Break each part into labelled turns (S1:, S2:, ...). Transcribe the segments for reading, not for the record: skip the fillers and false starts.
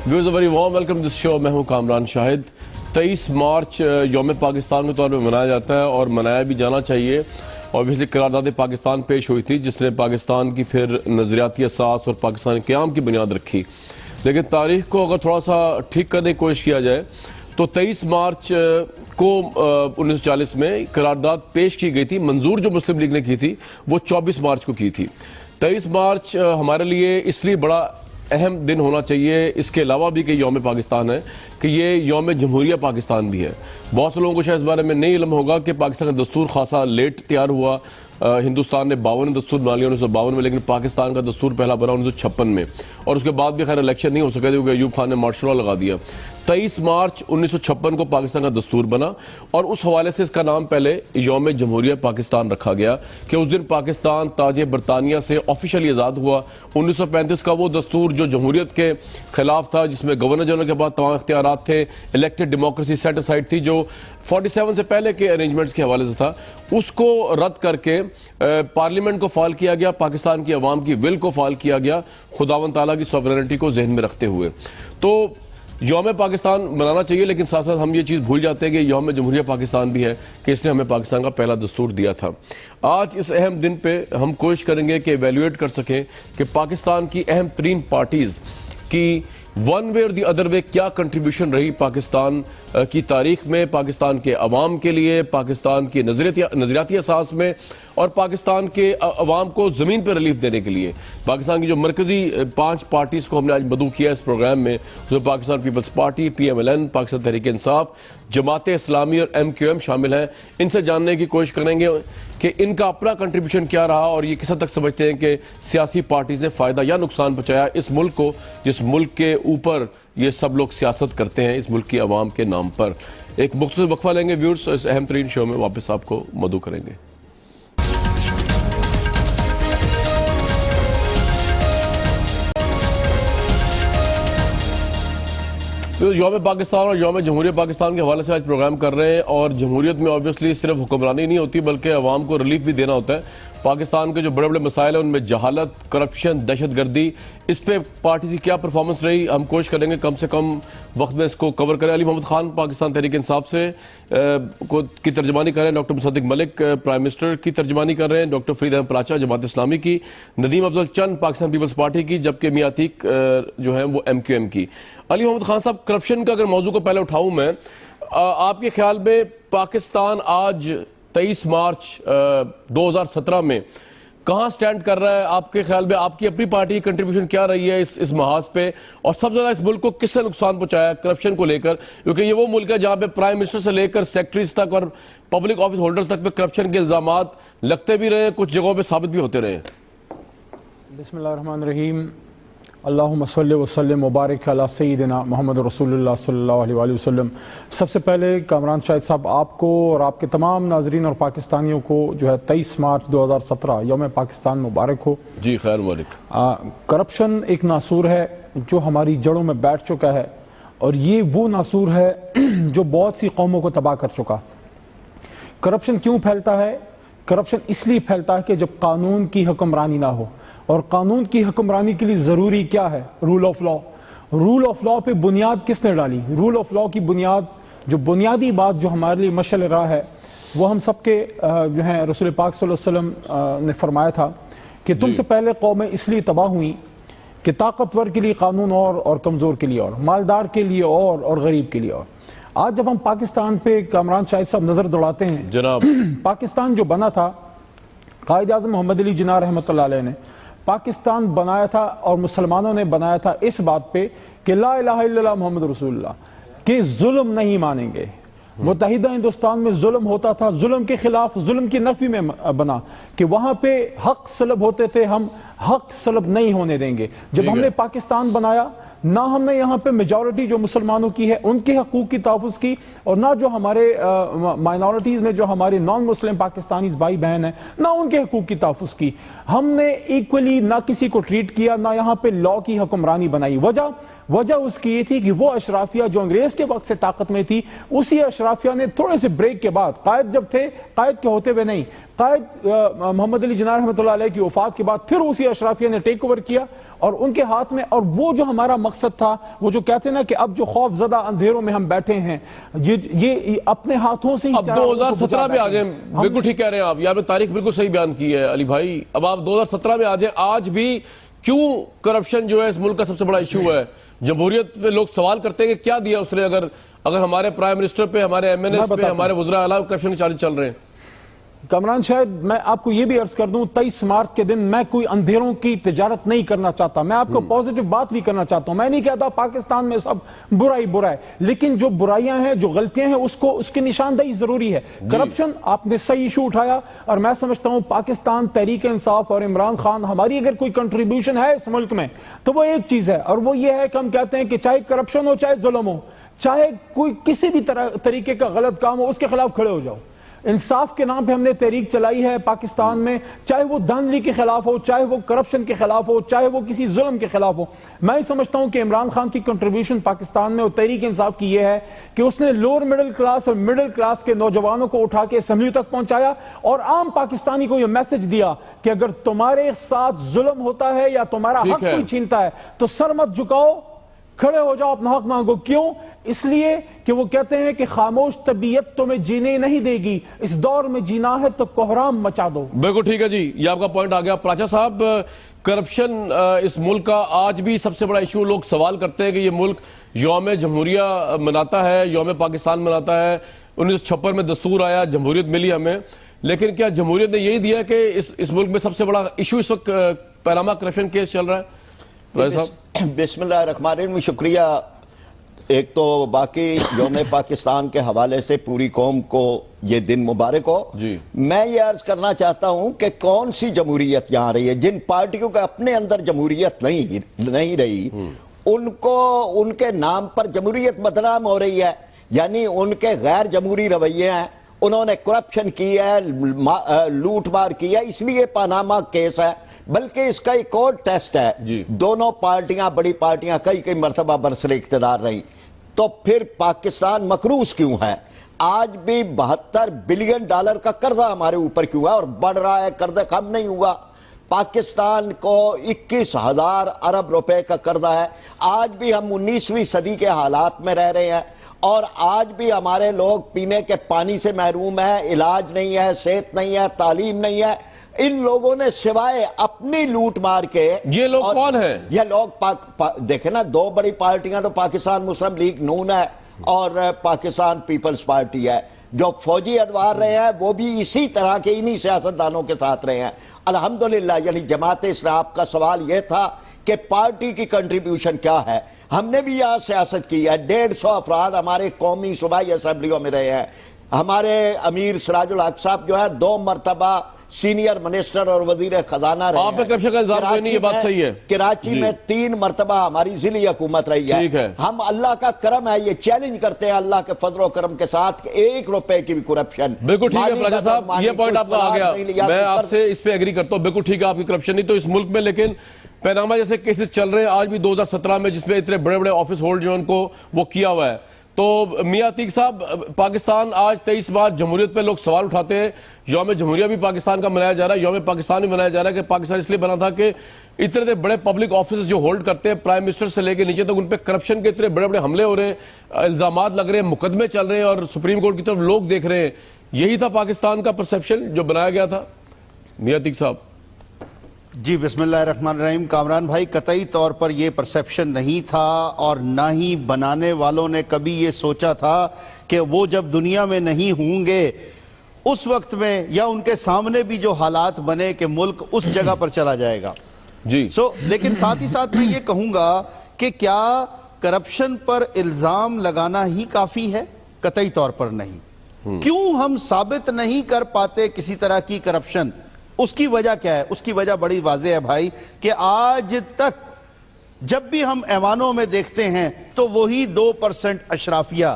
S1: Viewers, a very warm welcome to this show. میں ہوں کامران شاہد. 23 مارچ یوم پاکستان کے طور پہ منایا جاتا ہے اور منایا بھی جانا چاہیے. obviously قرارداد پاکستان پیش ہوئی تھی جس نے پاکستان کی پھر نظریاتی اساس اور پاکستان قیام کی بنیاد رکھی. لیکن تاریخ کو اگر تھوڑا سا ٹھیک کرنے کی کوشش کیا جائے تو 23 مارچ کو 1940 میں قرارداد پیش کی گئی تھی. منظور جو مسلم لیگ نے کی تھی وہ 24 مارچ کو کی تھی. 23 مارچ ہمارے لیے اس لیے بڑا اہم دن ہونا چاہیے، اس کے علاوہ بھی کہ یوم پاکستان ہے، کہ یہ یوم جمہوریہ پاکستان بھی ہے. بہت سے لوگوں کو شاید اس بارے میں نہیں علم ہوگا کہ پاکستان کا دستور خاصا لیٹ تیار ہوا. ہندوستان نے 52 دستور بنا لیا 1952 میں، لیکن پاکستان کا دستور پہلا بنا 1956 میں، اور اس کے بعد بھی خیر الیکشن نہیں ہو سکے کیونکہ ایوب خان نے مارشل لا لگا دیا. 23 مارچ 1956 کو پاکستان کا دستور بنا اور اس حوالے سے اس کا نام پہلے یوم جمہوریہ پاکستان رکھا گیا کہ اس دن پاکستان تاج برطانیہ سے آفیشلی آزاد ہوا. 1935 کا وہ دستور جو جمہوریت کے خلاف تھا، جس میں گورنر جنرل کے بعد تمام اختیارات تھے، الیکٹڈ ڈیموکریسی سیٹ اسائڈ تھی جو 47 سے پہلے کے ارینجمنٹس کے حوالے سے تھا، اس کو رد کر کے پارلیمنٹ کو فعال کیا گیا، پاکستان کی عوام کی ول کو فعال کیا گیا، خداوند تعالیٰ کی سوورنٹی کو ذہن میں رکھتے ہوئے. تو یوم پاکستان منانا چاہیے، لیکن ساتھ ساتھ ہم یہ چیز بھول جاتے ہیں کہ یوم جمہوریہ پاکستان بھی ہے کہ اس نے ہمیں پاکستان کا پہلا دستور دیا تھا. آج اس اہم دن پہ ہم کوشش کریں گے کہ ایویلیویٹ کر سکیں کہ پاکستان کی اہم ترین پارٹیز کی ون وے اور دی ادر وے کیا کنٹریبیوشن رہی پاکستان کی تاریخ میں، پاکستان کے عوام کے لیے، پاکستان کی نظریاتی اساس میں، اور پاکستان کے عوام کو زمین پہ ریلیف دینے کے لیے. پاکستان کی جو مرکزی 5 پارٹیز کو ہم نے آج مدعو کیا اس پروگرام میں، اس میں Pakistan Peoples Party, PMLN، Pakistan Tehreek Insaf, Jamaat Islami اور MQM شامل ہیں. ان سے جاننے کی کوشش کریں گے کہ ان کا اپنا کنٹریبیوشن کیا رہا اور یہ کس حد تک سمجھتے ہیں کہ سیاسی پارٹیز نے فائدہ یا نقصان پہنچایا اس ملک کو، جس ملک کے اوپر یہ سب لوگ سیاست کرتے ہیں، اس ملک کی عوام کے نام پر. ایک مختصر وقفہ لیں گے ویورز، اس اہم ترین شو میں واپس آپ کو مدعو کریں گے. یوم پاکستان اور یوم جمہوریہ پاکستان کے حوالے سے آج پروگرام کر رہے ہیں، اور جمہوریت میں obviously صرف حکمرانی نہیں ہوتی بلکہ عوام کو ریلیف بھی دینا ہوتا ہے. پاکستان کے جو بڑے بڑے مسائل ہیں ان میں جہالت، کرپشن، دہشت گردی، اس پہ پارٹی کی کیا پرفارمنس رہی ہم کوشش کریں گے کم سے کم وقت میں اس کو کور کریں. علی محمد خان پاکستان تحریک انصاف سے کی ترجمانی کر رہے ہیں، ڈاکٹر مصدق ملک پرائم منسٹر کی ترجمانی کر رہے ہیں، ڈاکٹر فرید احمد پراچا جماعت اسلامی کی، ندیم افضل چند پاکستان پیپلز پارٹی کی، جبکہ میاں عتیق جو ہیں وہ MQM کی. علی محمد خان صاحب، کرپشن کا اگر موضوع کو پہلے اٹھاؤں میں، آپ کے خیال میں پاکستان آج 23 مارچ 2017 میں کہاں سٹینڈ کر رہا ہے؟ آپ کے خیال میں آپ کی اپنی پارٹی کی کنٹریبیوشن کیا رہی ہے اس محاذ پہ، اور سب سے زیادہ اس ملک کو کس سے نقصان پہنچایا کرپشن کو لے کر؟ کیونکہ یہ وہ ملک ہے جہاں پہ پرائم منسٹر سے لے کر سیکٹریز تک اور پبلک آفس ہولڈرز تک پہ کرپشن کے الزامات لگتے بھی رہے، کچھ جگہوں پہ ثابت بھی ہوتے رہے.
S2: بسم اللہ الرحمن الرحیم. اللہم صلی وسلم مبارک علی سیدنا محمد رسول اللہ صلی اللہ علیہ وآلہ وسلم. سب سے پہلے کامران شاہد صاحب، آپ کو اور آپ کے تمام ناظرین اور پاکستانیوں کو جو ہے 23 مارچ 2017 یوم پاکستان مبارک ہو.
S1: جی خیر مالک.
S2: کرپشن ایک ناسور ہے جو ہماری جڑوں میں بیٹھ چکا ہے، اور یہ وہ ناسور ہے جو بہت سی قوموں کو تباہ کر چکا. کرپشن کیوں پھیلتا ہے؟ کرپشن اس لیے پھیلتا ہے کہ جب قانون کی حکمرانی نہ ہو، اور قانون کی حکمرانی کے لیے ضروری کیا ہے؟ Rule of law. Rule of law پہ بنیاد کس نے ڈالی؟ رول آف لا کی بنیاد، جو بنیادی بات جو ہمارے لیے مشعل راہ ہے، وہ ہم سب کے جو ہیں رسول پاک صلی اللہ علیہ وسلم نے فرمایا تھا کہ تم سے پہلے قومیں اس لیے تباہ ہوئیں کہ طاقتور کے لیے قانون اور کمزور کے لیے اور، مالدار کے لیے اور غریب کے لیے اور. آج جب ہم پاکستان پہ کامران شاہد صاحب نظر دوڑاتے ہیں
S1: جناب،
S2: پاکستان جو بنا تھا، قائد اعظم محمد علی جناح رحمۃ اللہ علیہ نے پاکستان بنایا تھا، اور مسلمانوں نے بنایا تھا اس بات پہ کہ لا الہ الا اللہ محمد رسول اللہ، کہ ظلم نہیں مانیں گے. متحدہ ہندوستان میں ظلم ہوتا تھا، ظلم کے خلاف، ظلم کی نفی میں بنا کہ وہاں پہ حق سلب ہوتے تھے، ہم حق سلب نہیں ہونے دیں گے. جب ہم نے پاکستان بنایا، نہ ہم نے یہاں پہ میجورٹی جو مسلمانوں کی ہے ان کے حقوق کی تحفظ کی، اور نہ جو ہمارے مائنورٹیز میں جو ہمارے نان مسلم پاکستانیز بھائی بہن ہیں، نہ ان کے حقوق کی تحفظ کی. ہم نے ایکولی نہ کسی کو ٹریٹ کیا، نہ یہاں پہ لا کی حکمرانی بنائی. وجہ اس کی یہ تھی کہ وہ اشرافیہ جو انگریز کے وقت سے طاقت میں تھی، اسی اشرافیہ نے تھوڑے سے بریک کے بعد، قائد جب تھے، قائد کے ہوتے ہوئے نہیں، قائد محمد علی جناح رحمۃ اللہ علیہ کی وفات کے بعد پھر اسی اشرافیہ نے ٹیک اوور کیا اور ان کے ہاتھ میں، اور وہ جو ہمارا مقصد تھا، وہ جو کہتے ہیں نا کہ اب جو خوف زدہ اندھیروں میں ہم بیٹھے ہیں، یہ اپنے ہاتھوں سے ہی
S1: اب 2017 میں آ جائیں، بالکل ٹھیک کہہ رہے ہیں آپ، یہاں پہ تاریخ بالکل صحیح بیان کی ہے علی بھائی، اب آپ 2017 میں آ جائیں، آج بھی کیوں کرپشن جو ہے اس ملک کا سب سے بڑا ایشو ہے؟ جمہوریت پہ لوگ سوال کرتے ہیں کہ کیا دیا اس نے، اگر ہمارے پرائم منسٹر پہ، ہمارے ایم این ایس پہ، ہمارے وزراء اعلیٰ کرپشن کے چارج چل رہے ہیں۔
S2: کامران شاہد، میں آپ کو یہ بھی عرض کر دوں، 23 مارچ کے دن میں کوئی اندھیروں کی تجارت نہیں کرنا چاہتا، میں آپ کو پازیٹیو بات بھی کرنا چاہتا ہوں، میں نہیں کہتا پاکستان میں سب برا ہے، لیکن جو برائیاں ہیں، جو غلطیاں ہیں، اس کی نشاندہی ضروری ہے۔ کرپشن آپ نے صحیح ایشو اٹھایا، اور میں سمجھتا ہوں پاکستان تحریک انصاف اور عمران خان، ہماری اگر کوئی کنٹریبیوشن ہے اس ملک میں تو وہ ایک چیز ہے، اور وہ یہ ہے کہ ہم کہتے ہیں کہ چاہے کرپشن ہو، چاہے ظلم ہو، چاہے کوئی کسی بھی طریقے کا غلط کام ہو، اس کے خلاف کھڑے ہو جاؤ۔ انصاف کے نام پہ ہم نے تحریک چلائی ہے پاکستان میں، چاہے وہ دھاندلی کے خلاف ہو، چاہے وہ کرپشن کے خلاف ہو، چاہے وہ کسی ظلم کے خلاف ہو۔ میں سمجھتا ہوں کہ عمران خان کی کنٹریبیوشن پاکستان میں اور تحریک انصاف کی یہ ہے کہ اس نے لوور مڈل کلاس اور مڈل کلاس کے نوجوانوں کو اٹھا کے اسمبلی تک پہنچایا اور عام پاکستانی کو یہ میسج دیا کہ اگر تمہارے ساتھ ظلم ہوتا ہے یا تمہارا حق کوئی چھینتا ہے تو سر مت جھکاؤ، کھڑے ہو جاؤ، اپنا حق مانگو۔ کیوں؟ اس لیے کہ وہ کہتے ہیں کہ خاموش طبیعت تمہیں جینے نہیں دے گی، اس دور میں جینا ہے تو کوہرام مچا دو۔
S1: بالکل ٹھیک ہے جی، یہ آپ کا پوائنٹ آ گیا۔ پراچا صاحب، کرپشن اس ملک کا آج بھی سب سے بڑا ایشو، لوگ سوال کرتے ہیں کہ یہ ملک یوم جمہوریہ مناتا ہے، یوم پاکستان مناتا ہے، 1956 میں دستور آیا، جمہوریت ملی ہمیں، لیکن کیا جمہوریت نے یہی دیا کہ اس ملک میں سب سے بڑا ایشو اس وقت پیراما کرپشن کیس چل رہا ہے؟
S3: بسم اللہ الرحمن الرحیم، شکریہ۔ ایک تو باقی یوم پاکستان کے حوالے سے پوری قوم کو یہ دن مبارک ہو۔ میں یہ عرض کرنا چاہتا ہوں کہ کون سی جمہوریت یہاں رہی ہے، جن پارٹیوں کے اپنے اندر جمہوریت نہیں رہی، ان کو ان کے نام پر جمہوریت بدنام ہو رہی ہے، یعنی ان کے غیر جمہوری رویے ہیں، انہوں نے کرپشن کی ہے، لوٹ مار کی ہے، اس لیے پاناما کیس ہے۔ بلکہ اس کا ایک اور ٹیسٹ ہے، دونوں پارٹیاں، بڑی پارٹیاں کئی مرتبہ برسر اقتدار رہی، تو پھر پاکستان مقروض کیوں ہے؟ آج بھی 72 بلین ڈالر کا قرضہ ہمارے اوپر کیوں ہے اور بڑھ رہا ہے، قرضہ کم نہیں ہوا۔ پاکستان کو 21,000 ارب روپے کا قرضہ ہے۔ آج بھی ہم 19ویں صدی کے حالات میں رہ رہے ہیں، اور آج بھی ہمارے لوگ پینے کے پانی سے محروم ہیں، علاج نہیں ہے، صحت نہیں ہے، تعلیم نہیں ہے۔ ان لوگوں نے سوائے اپنی لوٹ مار کے،
S1: یہ لوگ کون ہیں؟
S3: یہ لوگ دیکھیں نا، دو بڑی پارٹیاں تو پاکستان مسلم لیگ نون ہے اور پاکستان پیپلز پارٹی ہے۔ جو فوجی ادوار رہے ہیں وہ بھی اسی طرح کے انہی سیاستدانوں کے ساتھ رہے ہیں الحمدللہ۔ یعنی جماعت اسلامی کا سوال یہ تھا کہ پارٹی کی کنٹریبیوشن کیا ہے۔ ہم نے بھی یہاں سیاست کی ہے، 150 افراد ہمارے قومی صوبائی اسمبلیوں میں رہے ہیں۔ ہمارے امیر سراج الحق صاحب جو ہے 2 مرتبہ سینئر منسٹر اور وزیر خزانہ رہے ہیں۔
S1: آپ پہ کرپشن کا الزام کوئی نہیں، یہ بات صحیح ہے۔
S3: کراچی میں 3 مرتبہ ہماری ضلعی حکومت رہی ہے۔ ہم اللہ کا کرم ہے، یہ چیلنج کرتے ہیں اللہ کے فضل و کرم کے ساتھ کہ 1 روپے کی بھی کرپشن۔
S1: بالکل ٹھیک ہے پراچا صاحب، یہ پوائنٹ آپ کا آ گیا، میں آپ سے اس پہ ایگری کرتا ہوں، بالکل ٹھیک ہے، آپ کی کرپشن نہیں تو اس ملک میں، لیکن پیناما جیسے کیسز چل رہے ہیں آج بھی 2017 میں، جس میں اتنے بڑے بڑے آفس ہولڈ جو ان کو وہ کیا ہوا ہے۔ تو میاں عتیق صاحب، پاکستان آج 23 مارچ جمہوریت پہ لوگ سوال اٹھاتے ہیں، یوم جمہوریہ بھی پاکستان کا منایا جا رہا ہے، یوم پاکستان بھی منایا جا رہا ہے کہ پاکستان اس لیے بنا تھا کہ اتنے بڑے پبلک آفیسز جو ہولڈ کرتے ہیں پرائم منسٹر سے لے کے نیچے تک، ان پہ کرپشن کے اتنے بڑے بڑے حملے ہو رہے ہیں، الزامات لگ رہے ہیں، مقدمے چل رہے ہیں اور سپریم کورٹ کی طرف لوگ دیکھ رہے ہیں۔ یہی تھا پاکستان کا پرسیپشن جو بنایا گیا تھا میاں عتیق صاحب؟
S4: جی بسم اللہ الرحمن الرحیم، کامران بھائی، قطعی طور پر یہ پرسیپشن نہیں تھا، اور نہ ہی بنانے والوں نے کبھی یہ سوچا تھا کہ وہ جب دنیا میں نہیں ہوں گے اس وقت میں، یا ان کے سامنے بھی جو حالات بنے کہ ملک اس جگہ پر چلا جائے گا۔
S1: جی
S4: لیکن ساتھ ہی ساتھ میں یہ کہوں گا کہ کیا کرپشن پر الزام لگانا ہی کافی ہے؟ قطعی طور پر نہیں۔ کیوں ہم ثابت نہیں کر پاتے کسی طرح کی کرپشن؟ اس کی وجہ کیا ہے؟ اس کی وجہ بڑی واضح ہے بھائی، کہ آج تک جب بھی ہم ایوانوں میں دیکھتے ہیں تو وہی 2% اشرافیہ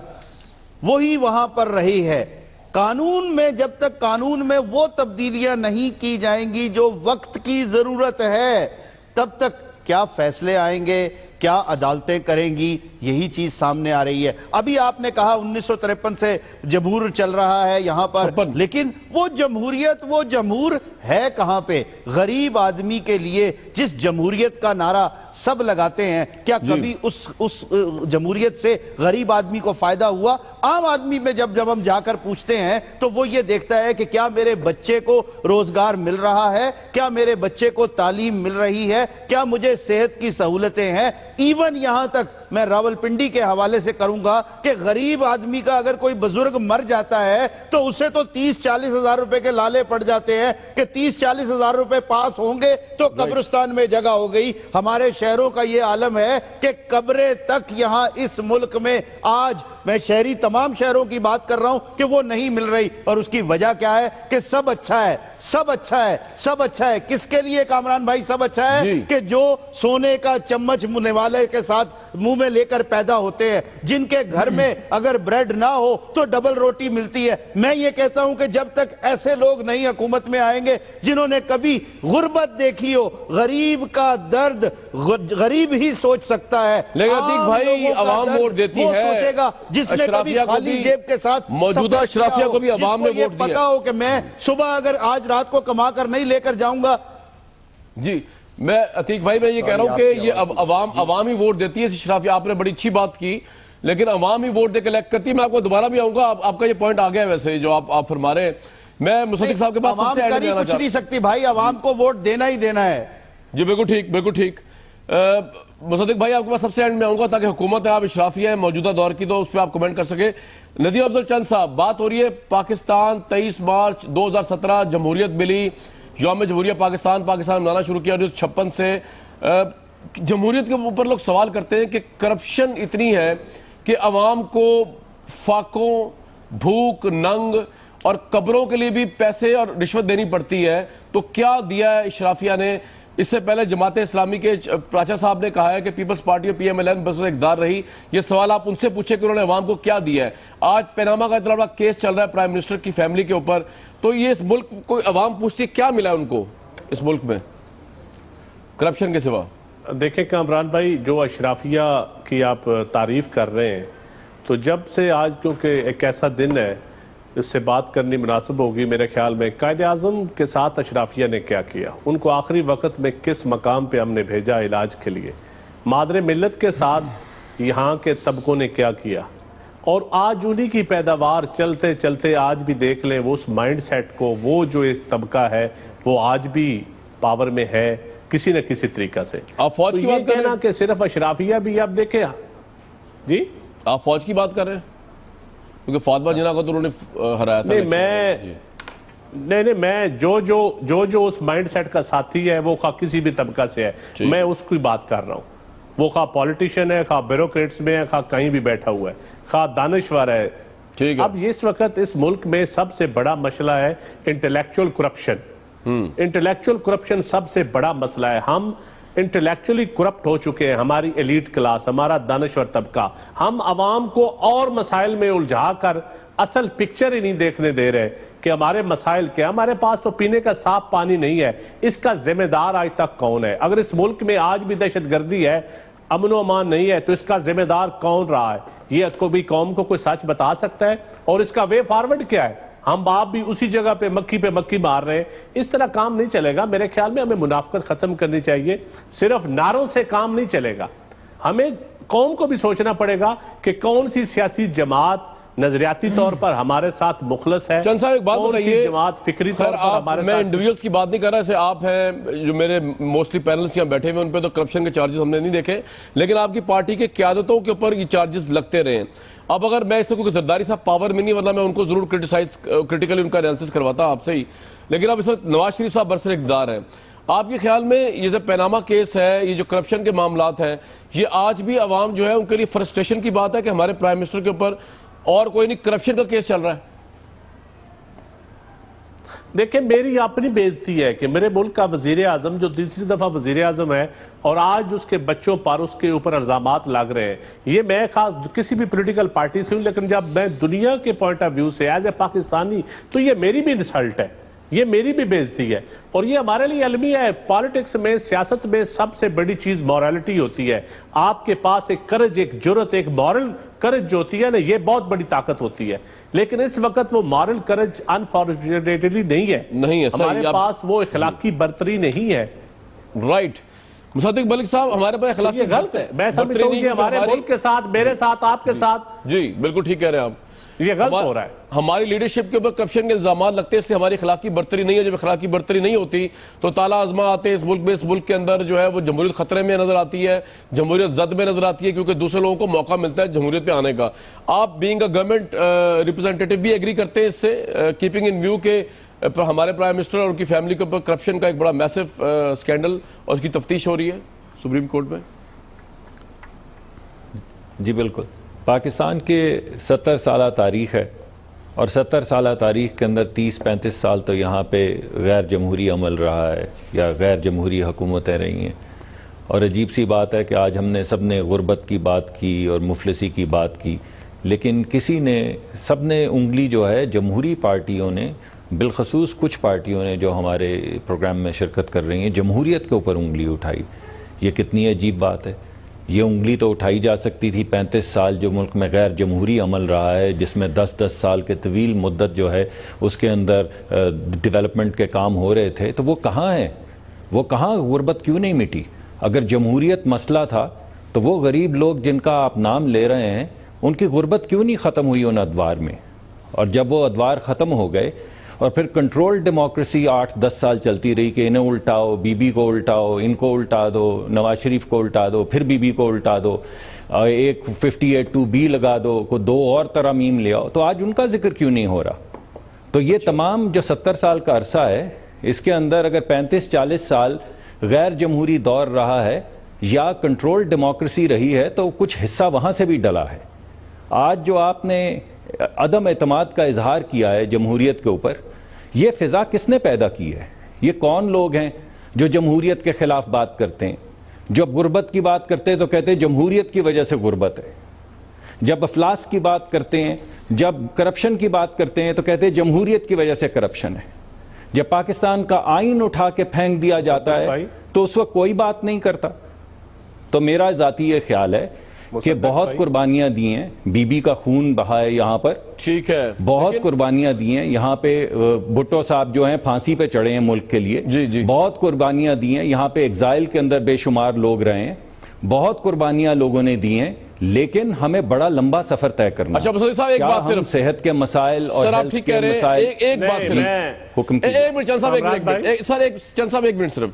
S4: وہی وہاں پر رہی ہے۔ قانون میں جب تک قانون میں وہ تبدیلیاں نہیں کی جائیں گی جو وقت کی ضرورت ہے، تب تک کیا فیصلے آئیں گے، کیا عدالتیں کریں گی، یہی چیز سامنے آ رہی ہے۔ ابھی آپ نے کہا 1953 سے جمہور چل رہا ہے یہاں پر، لیکن وہ جمہوریت وہ جمہور ہے کہاں پہ؟ غریب آدمی کے لیے جس جمہوریت کا نعرہ سب لگاتے ہیں، کیا کبھی اس جمہوریت سے غریب آدمی کو فائدہ ہوا؟ عام آدمی میں جب ہم جا کر پوچھتے ہیں تو وہ یہ دیکھتا ہے کہ کیا میرے بچے کو روزگار مل رہا ہے، کیا میرے بچے کو تعلیم مل رہی ہے، کیا مجھے صحت کی سہولتیں ہیں۔ ایون یہاں تک میں راولپنڈی کے حوالے سے کروں گا کہ غریب آدمی کا اگر کوئی بزرگ مر جاتا ہے تو اسے تو 30-40 ہزار روپے کے لالے پڑ جاتے ہیں کہ 30-40 ہزار روپے پاس ہوں گے تو قبرستان میں جگہ ہو گئی۔ ہمارے شہروں کا یہ عالم ہے کہ قبریں تک یہاں اس ملک میں آج، میں شہری تمام شہروں کی بات کر رہا ہوں، کہ وہ نہیں مل رہی، اور اس کی وجہ کیا ہے؟ کہ سب اچھا ہے، سب اچھا ہے، سب اچھا ہے۔ کس کے لیے کامران بھائی سب اچھا ہے؟ کہ جو سونے کا چمچ منوالے کے ساتھ منہ میں لے کر پیدا ہوتے ہیں، جن کے گھر میں اگر بریڈ نہ ہو تو ڈبل روٹی ملتی ہے۔ میں یہ کہتا ہوں کہ جب تک ایسے لوگ نئی حکومت میں آئیں گے جنہوں نے کبھی غربت دیکھی ہو، غریب کا درد غریب ہی سوچ سکتا ہے۔
S1: لیکن عتیق بھائی عوام ووٹ دیتی ہے،
S4: وہ سوچے گا جس نے کبھی خالی جیب کے ساتھ
S1: موجودہ اشرافیہ کو بھی عوام نے ووٹ دیا،
S4: پتا ہو کہ میں صبح اگر آج رات کو کما کر نہیں لے کر جاؤں گا۔
S1: جی میں عتیق بھائی میں یہ کہہ رہا ہوں کہ یہ عوام ہی ووٹ دیتی ہے اس اشرافیہ، آپ نے بڑی اچھی بات کی، لیکن عوام ہی ووٹ دے کے الیکٹ کرتی ہے۔ میں آپ کو دوبارہ بھی آؤں گا، آپ کا یہ پوائنٹ آ گیا ہے ویسے جو آپ فرما رہے ہیں۔ میں مصدق صاحب کے پاس سب سے
S4: عوام کری کچھ نہیں سکتی بھائی، عوام کو ووٹ دینا ہی دینا ہے۔
S1: جی بالکل ٹھیک، بالکل ٹھیک۔ مصدق بھائی آپ کے پاس سب سے اینڈ میں آؤں گا تاکہ حکومت ہے، آپ اشرافیہ ہیں موجودہ دور کی، تو اس پہ آپ کمنٹ کر سکیں۔ ندیم افضل چند صاحب، بات ہو رہی ہے پاکستان 23 مارچ 2017 جمہوریت ملی، یوم جمہوریہ پاکستان منانا شروع کیا 1956 سے۔ جمہوریت کے اوپر لوگ سوال کرتے ہیں کہ کرپشن اتنی ہے کہ عوام کو فاقوں، بھوک، ننگ اور قبروں کے لیے بھی پیسے اور رشوت دینی پڑتی ہے، تو کیا دیا ہے اشرافیہ نے؟ اس سے پہلے جماعت اسلامی کے پراچا صاحب نے کہا ہے کہ پیپلز پارٹی اور پی ایم ایل این بس اقتدار رہی۔ یہ سوال آپ ان سے پوچھیں کہ انہوں نے عوام کو کیا دیا ہے۔ آج پیناما کا اتنا بڑا کیس چل رہا ہے پرائم منسٹر کی فیملی کے اوپر، تو یہ اس ملک کو عوام پوچھتی ہے کیا ملا ہے ان کو اس ملک میں کرپشن کے سوا؟
S5: دیکھیں کامران بھائی، جو اشرافیہ کی آپ تعریف کر رہے ہیں، تو جب سے آج کیونکہ ایک ایسا دن ہے اس سے بات کرنی مناسب ہوگی میرے خیال میں، قائد اعظم کے ساتھ اشرافیہ نے کیا کیا، ان کو آخری وقت میں کس مقام پہ ہم نے بھیجا علاج کے لیے، مادر ملت کے ساتھ یہاں کے طبقوں نے کیا کیا، اور آج انہی کی پیداوار چلتے چلتے آج بھی دیکھ لیں وہ اس مائنڈ سیٹ کو، وہ جو ایک طبقہ ہے وہ آج بھی پاور میں ہے کسی نہ کسی طریقہ سے۔
S1: آپ فوج کی بات کر رہے ہیں
S5: کہ صرف اشرافیہ بھی آپ دیکھیں، جی
S1: آپ فوج کی بات کر رہے ہیں کیونکہ فاطمہ جناح کو تو انہوں نے ہرایا تھا۔
S5: نہیں میں جو اس مائنڈ سیٹ کا ساتھی ہے وہ خواہ کسی بھی طبقہ سے ہے، میں اس کی بات کر رہا ہوں، وہ خواہ پولیٹیشین ہے، خواہ بیوروکریٹس میں ہے، خواہ کہیں بھی بیٹھا ہوا ہے، خواہ دانشور ہے۔ اب اس وقت اس ملک میں سب سے بڑا مسئلہ ہے انٹلیکچول کرپشن۔ انٹلیکچول کرپشن سب سے بڑا مسئلہ ہے۔ ہم انٹلیکچولی کرپٹ ہو چکے ہیں، ہماری ایلیٹ کلاس، ہمارا دانشور طبقہ، ہم عوام کو اور مسائل میں الجھا کر اصل پکچر ہی نہیں دیکھنے دے رہے کہ ہمارے مسائل کیا۔ ہمارے پاس تو پینے کا صاف پانی نہیں ہے، اس کا ذمہ دار آج تک کون ہے؟ اگر اس ملک میں آج بھی دہشت گردی ہے، امن و امان نہیں ہے، تو اس کا ذمہ دار کون رہا ہے؟ یہ کوئی قوم کو کوئی سچ بتا سکتا ہے؟ اور اس کا وے فارورڈ کیا ہے؟ ہم آپ بھی اسی جگہ پہ مکھی مار رہے ہیں، اس طرح کام نہیں چلے گا۔ میرے خیال میں ہمیں منافقت ختم کرنی چاہیے، صرف نعروں سے کام نہیں چلے گا، ہمیں قوم کو بھی سوچنا پڑے گا کہ کون سی سیاسی جماعت نظریاتی طور پر ہمارے ساتھ مخلص ہے،
S1: چند صاحب ایک بات بتائیے،
S5: جماعت فکری طور پر ہمارے
S1: میں انڈیویجلز کی بات نہیں کر رہا، ایسے آپ ہیں جو میرے موسٹلی پینلز یہاں بیٹھے ہوئے، ان پہ تو کرپشن کے چارجز ہم نے نہیں دیکھے، لیکن آپ کی پارٹی کے قیادتوں کے اوپر یہ چارجز لگتے رہے ہیں۔ اب اگر میں اس سے کوئی زرداری صاحب پاور میں نہیں، ورنہ میں ان کو ضرور کرٹیکلی ان کا انالیسس کرواتا آپ سے ہی، لیکن اب اس وقت نواز شریف صاحب برسر اقتدار ہیں۔ آپ کے خیال میں یہ جو پیناما کیس ہے، یہ جو کرپشن کے معاملات ہیں، یہ آج بھی عوام جو ہے ان کے لیے فرسٹریشن کی بات ہے کہ ہمارے پرائم منسٹر کے اوپر اور کوئی نہیں کرپشن کا کیس چل رہا ہے؟
S5: دیکھیں میری اپنی بےعزتی ہے کہ میرے ملک کا وزیر اعظم جو تیسری دفعہ وزیر اعظم ہے اور آج اس کے بچوں پر اس کے اوپر الزامات لگ رہے ہیں، یہ میں خاص کسی بھی پولیٹیکل پارٹی سے ہوں، لیکن جب میں دنیا کے پوائنٹ آف ویو سے ایز اے پاکستانی، تو یہ میری بھی انسلٹ ہے یہ میری بھی بےزتی ہے. اور یہ ہمارے لیے المیہ ہے. پالیٹکس میں, سیاست میں سب سے بڑی چیز مورالٹی ہوتی ہے. آپ کے پاس ایک کرج, ایک جرت, ایک مورل کرج جو ہوتی ہے نا, یہ بہت بڑی طاقت ہوتی ہے. لیکن اس وقت وہ مورل کرج انفارچونیٹلی نہیں ہے. ہمارے پاس وہ اخلاقی برتری نہیں ہے.
S1: رائٹ. مصدق ملک صاحب, ہمارے پاس اخلاقی
S5: یہ غلط ہے. میں سمجھتا ہوں کہ ہمارے ملک کے ساتھ, میرے ساتھ, آپ کے ساتھ,
S1: جی بالکل ٹھیک کہہ رہے ہیں آپ,
S5: یہ غلط ہو رہا ہے.
S1: ہماری لیڈرشپ کے اوپر کرپشن کے الزامات لگتے ہیں, اس لیے ہماری اخلاقی برتری نہیں ہے. جب اخلاقی برتری نہیں ہوتی تو تالا ازما آتے ہیں اس ملک میں. اس ملک کے اندر جو ہے وہ جمہوریت خطرے میں نظر آتی ہے, جمہوریت زد میں نظر آتی ہے, کیونکہ دوسرے لوگوں کو موقع ملتا ہے جمہوریت پہ آنے کا. آپ بینگ اے گورنمنٹ ریپرزینٹیٹو بھی ایگری کرتے ہیں اس سے, کیپنگ ان ویو کہ ہمارے پرائم منسٹر اور ان کی فیملی کے اوپر کرپشن کا ایک بڑا میسو اسکینڈل اور اس کی تفتیش ہو رہی ہے سپریم کورٹ میں؟
S6: جی بالکل. پاکستان کے 70 سالہ تاریخ ہے, اور 70 سالہ تاریخ کے اندر 30-35 سال تو یہاں پہ غیر جمہوری عمل رہا ہے یا غیر جمہوری حکومتیں رہی ہیں. اور عجیب سی بات ہے کہ آج ہم نے سب نے غربت کی بات کی اور مفلسی کی بات کی, لیکن سب نے انگلی جو ہے جمہوری پارٹیوں نے, بالخصوص کچھ پارٹیوں نے جو ہمارے پروگرام میں شرکت کر رہی ہیں, جمہوریت کے اوپر انگلی اٹھائی. یہ کتنی عجیب بات ہے. یہ انگلی تو اٹھائی جا سکتی تھی 35 سال جو ملک میں غیر جمہوری عمل رہا ہے, جس میں 10-10 سال کے طویل مدت جو ہے اس کے اندر ڈیولپمنٹ کے کام ہو رہے تھے. تو وہ کہاں ہیں؟ وہ کہاں؟ غربت کیوں نہیں مٹی؟ اگر جمہوریت مسئلہ تھا تو وہ غریب لوگ جن کا آپ نام لے رہے ہیں, ان کی غربت کیوں نہیں ختم ہوئی ان ادوار میں؟ اور جب وہ ادوار ختم ہو گئے اور پھر کنٹرول ڈیموکریسی 8-10 سال چلتی رہی کہ انہیں الٹاؤ, بی بی کو الٹاؤ, ان کو الٹا دو, نواز شریف کو الٹا دو, پھر بی بی کو الٹا دو, ایک 58(2)B لگا دو, کو 2 اور ترامیم لے آؤ, تو آج ان کا ذکر کیوں نہیں ہو رہا؟ تو یہ تمام جو 70 سال کا عرصہ ہے, اس کے اندر اگر 35-40 سال غیر جمہوری دور رہا ہے یا کنٹرول ڈیموکریسی رہی ہے, تو کچھ حصہ وہاں سے بھی ڈلا ہے. آج جو آپ نے عدم اعتماد کا اظہار کیا ہے جمہوریت کے اوپر, یہ فضا کس نے پیدا کی ہے؟ یہ کون لوگ ہیں جو جمہوریت کے خلاف بات کرتے ہیں؟ جب غربت کی بات کرتے ہیں تو کہتے ہیں جمہوریت کی وجہ سے غربت ہے. جب افلاس کی بات کرتے ہیں, جب کرپشن کی بات کرتے ہیں تو کہتے ہیں جمہوریت کی وجہ سے کرپشن ہے. جب پاکستان کا آئین اٹھا کے پھینک دیا جاتا ہے تو اس وقت کوئی بات نہیں کرتا. تو میرا ذاتی یہ خیال ہے کہ بہت قربانیاں دی ہیں, بی بی کا خون بہا ہے یہاں پر,
S1: ٹھیک ہے,
S6: بہت قربانیاں دی ہیں یہاں پہ. بھٹو صاحب جو ہیں پھانسی پہ چڑھے ہیں ملک کے لیے, بہت قربانیاں دی ہیں یہاں پہ. ایگزائل کے اندر بے شمار لوگ رہے ہیں, بہت قربانیاں لوگوں نے دی ہیں, لیکن ہمیں بڑا لمبا سفر طے کرنا.
S1: اچھا مصدق صاحب, ایک بات صرف
S6: صحت کے مسائل اور
S1: آپ ٹھیک کہہ رہے ہیں, ایک بات صرف,
S6: حکم
S1: ایک منٹ چند صاحب, ایک منٹ صرف.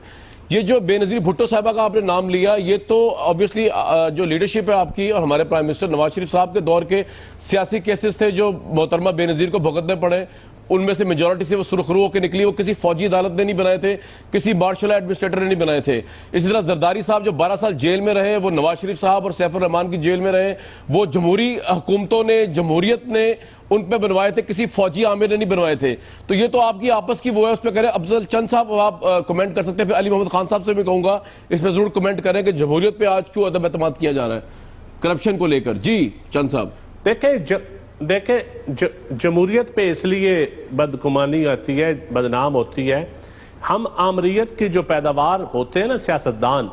S1: یہ جو بے نظیر بھٹو صاحبہ کا آپ نے نام لیا, یہ تو obviously جو لیڈرشپ ہے آپ کی اور ہمارے پرائم منسٹر نواز شریف صاحب کے دور کے سیاسی کیسز تھے جو محترمہ بے نظیر کو بھگتنے پڑے. ان میں سے میجورٹی سے وہ سرخرو ہو کے نکلی. وہ کسی فوجی عدالت نے نہیں بنائے تھے, کسی مارشل ایڈمنسٹریٹر نے نہیں بنائے تھے. اسی طرح زرداری صاحب جو 12 سال جیل میں رہے, وہ نواز شریف صاحب اور سیف الرحمان کی جیل میں رہے. وہ جمہوری حکومتوں نے, جمہوریت نے ان پہ بنوائے تھے, کسی فوجی عامر نے نہیں بنوائے تھے. تو یہ تو آپ کی آپس کی وہ ہے, اس پہ کریں. افضل چند صاحب آپ کمنٹ کر سکتے ہیں, پھر علی محمد خان صاحب سے بھی کہوں گا اس پہ ضرور کمنٹ کریں کہ جمہوریت پہ آج کیوں عدم اعتماد کیا جا رہا ہے کرپشن کو لے کر. جی چند صاحب.
S5: دیکھیں جمہوریت پہ اس لیے بدگمانی آتی ہے, بدنام ہوتی ہے. ہم آمریت کی جو پیداوار ہوتے ہیں نا سیاستدان,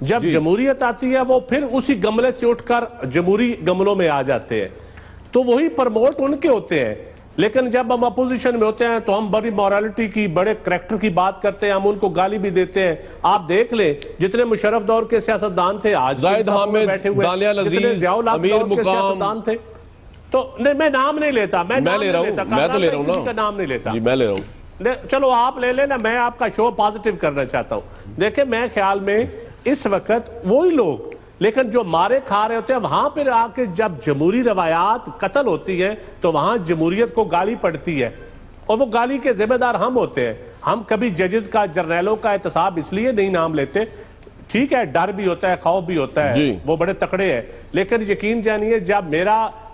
S5: جب جمہوریت آتی ہے وہ پھر اسی گملے سے اٹھ کر جمہوری گملوں میں آ جاتے ہیں, تو وہی پرموٹ ان کے ہوتے ہیں. لیکن جب ہم اپوزیشن میں ہوتے ہیں تو ہم بڑی مورالٹی کی, بڑے کریکٹر کی بات کرتے ہیں, ہم ان کو گالی بھی دیتے ہیں. آپ دیکھ لیں جتنے مشرف دور کے سیاستدان تھے, آج
S1: زاہد حامد, دانیال عزیز, امیر مقام
S5: تھے. تو میں نام نہیں لیتا, میں لے رہا ہوں, کسی کا نام نہیں لیتا.
S1: میں لے رہا ہوں,
S5: چلو آپ لے لینا, میں آپ کا شو پازیٹیو کرنا چاہتا ہوں. دیکھیں میں خیال میں اس وقت وہی لوگ لیکن جو مارے کھا رہے ہوتے ہیں, وہاں پہ آ کے جب جمہوری روایات قتل ہوتی ہیں تو وہاں جمہوریت کو گالی پڑتی ہے, اور وہ گالی کے ذمہ دار ہم ہوتے ہیں. ہم کبھی ججز کا, جرنیلوں کا احتساب اس لیے نہیں نام لیتے. ٹھیک ہے, ڈر بھی ہوتا ہے, خوف بھی ہوتا ہے, وہ بڑے تکڑے ہیں, لیکن یقین جانیے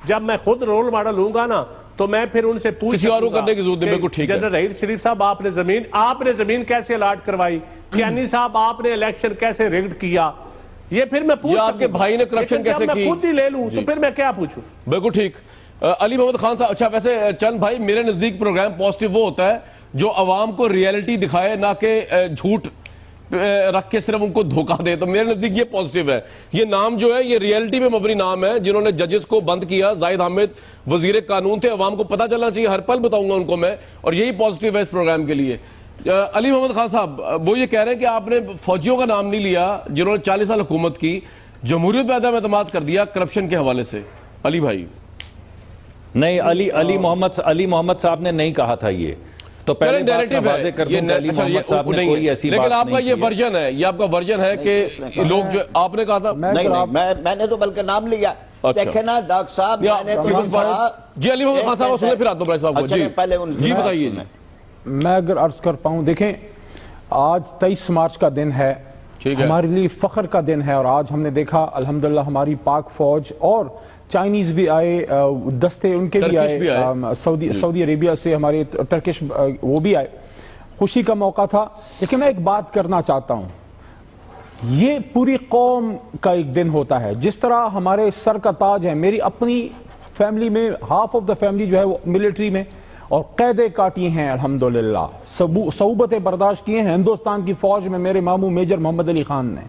S5: جب میں خود رول ماڈل ہوں گا نا, تو میں پھر ان سے پوچھ جنرل رحیل شریف صاحب آپ نے زمین کیسے الاٹ کروائی, کیانی صاحب آپ نے الیکشن کیسے ریگڈ کیا, یہ پھر میں پوچھ
S1: آپ کے بھائی نے کرپشن کیسے کی,
S5: میں خود ہی لے لوں تو پھر میں کیا پوچھوں.
S1: بالکل ٹھیک. علی محمد خان صاحب, اچھا ویسے چند بھائی, میرے نزدیک پروگرام پازیٹیو وہ ہوتا ہے جو عوام کو ریئلٹی دکھائے نہ کہ جھوٹ رکھ کے صرف ان کو دھوکہ دے. تو میرے نزدیک یہ پازیٹیو ہے. یہ نام جو ہے یہ ریئلٹی میں مبنی نام ہے. جنہوں نے ججز کو بند کیا, زاہد حامد وزیر قانون تھے, عوام کو پتہ چلنا چاہیے, ہر پل بتاؤں گا ان کو میں, اور یہی پازیٹیو ہے اس پروگرام کے لیے. علی محمد خان صاحب, وہ یہ کہہ رہے ہیں کہ آپ نے فوجیوں کا نام نہیں لیا جنہوں نے 40 سال حکومت کی, جمہوریت پہ عدم اعتماد کر دیا کرپشن کے حوالے سے. علی بھائی
S6: نہیں, علی محمد صاحب نے نہیں کہا تھا یہ, تو پہلے بات میں واضح کر دوں کہ علی محمد صاحب نے کوئی ایسی بات نہیں کی.
S1: لیکن آپ کا یہ ورژن ہے, یہ آپ کا ورژن ہے کہ لوگ جو آپ نے کہا تھا.
S3: میں نے تو بلکہ نام لیا. دیکھیں نا ڈاکٹر صاحب, میں نے تو کہا.
S1: جی علی محمد خان صاحب سنیں, پھر آتا ہوں بھائی صاحب کو. جی بتائیے.
S2: میں اگر عرض کر پاؤں, دیکھیں آج 23 مارچ کا دن ہے, ہمارے لیے فخر کا دن ہے, اور آج ہم نے دیکھا الحمدللہ ہماری پاک فوج اور چائنیز بھی آئے, دستے ان کے بھی آئے, سعودی عربیہ سے ہمارے ٹرکش وہ بھی آئے, خوشی کا موقع تھا. لیکن میں ایک بات کرنا چاہتا ہوں, یہ پوری قوم کا ایک دن ہوتا ہے. جس طرح ہمارے سر کا تاج ہے, میری اپنی فیملی میں ہاف آف دا فیملی جو ہے وہ ملٹری میں, اور قیدیں کاٹی ہیں الحمدللہ, صعوبتیں برداشت کی ہیں ہندوستان کی فوج میں. میرے ماموں میجر محمد علی خان نے,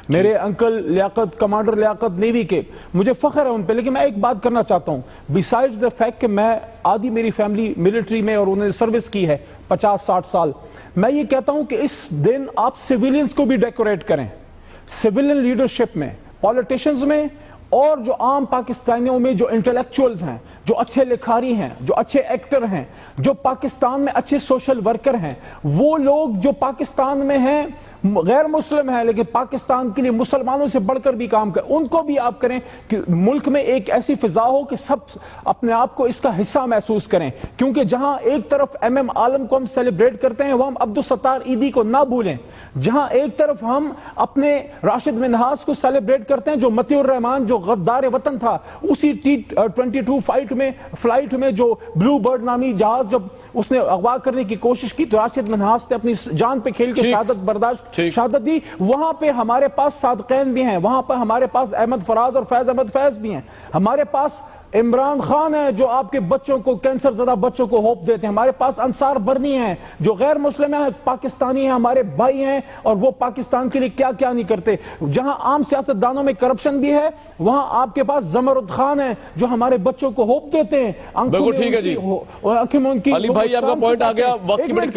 S2: میرے انکل لیاقت, کمانڈر لیاقت نیوی کے, مجھے فخر ہے ان پہ. لیکن میں ایک بات کرنا چاہتا ہوں, بیسائیڈز دا فیکٹ کہ میں آدھی میری فیملی ملٹری میں اور انہوں نے سروس کی ہے 50-60 سال, میں یہ کہتا ہوں کہ اس دن آپ سیویلینز کو بھی ڈیکوریٹ کریں, سیویلین لیڈرشپ میں, پولیٹیشنز میں, اور جو عام پاکستانیوں میں جو انٹلیکچوئلز ہیں, جو اچھے لکھاری ہیں, جو اچھے ایکٹر ہیں, جو پاکستان میں اچھے سوشل ورکر ہیں, وہ لوگ جو پاکستان میں ہیں غیر مسلم ہیں لیکن پاکستان کے لیے مسلمانوں سے بڑھ کر بھی کام کریں, ان کو بھی آپ کریں کہ ملک میں ایک ایسی فضا ہو کہ سب اپنے آپ کو اس کا حصہ محسوس کریں. کیونکہ جہاں ایک طرف ایم عالم کو ہم سیلیبریٹ کرتے ہیں, وہ ہم عبدالستار ایدی کو نہ بھولیں. جہاں ایک طرف ہم اپنے راشد منہاس کو سیلیبریٹ کرتے ہیں, جو مطیع الرحمان جو غدار وطن تھا, اسی T-22 فلائٹ میں جو بلو برڈ نامی جہاز جب اس نے اغوا کرنے کی کوشش کی, تو راشد منہاس نے اپنی جان پہ کھیل کے شہادت دی. وہاں پہ ہمارے پاس صادقین بھی ہیں, وہاں پہ ہمارے پاس احمد فراز اور فیض احمد فیض بھی ہیں, ہمارے پاس عمران خان ہے جو آپ کے بچوں کو, کینسر زدہ بچوں کو ہوپ دیتے ہیں, ہمارے پاس انصار برنی ہیں جو غیر مسلم ہیں, پاکستانی ہیں, ہمارے بھائی ہیں, اور وہ پاکستان کے لیے کیا کیا نہیں کرتے. جہاں عام سیاست دانوں میں کرپشن بھی ہے, وہاں آپ کے پاس زمرد خان ہیں جو ہمارے بچوں کو ہوپ دیتے ہیں.
S1: بالکل ٹھیک ہے جی علی بھائی, آپ کا پوائنٹ آ گیا.
S2: ایک منٹ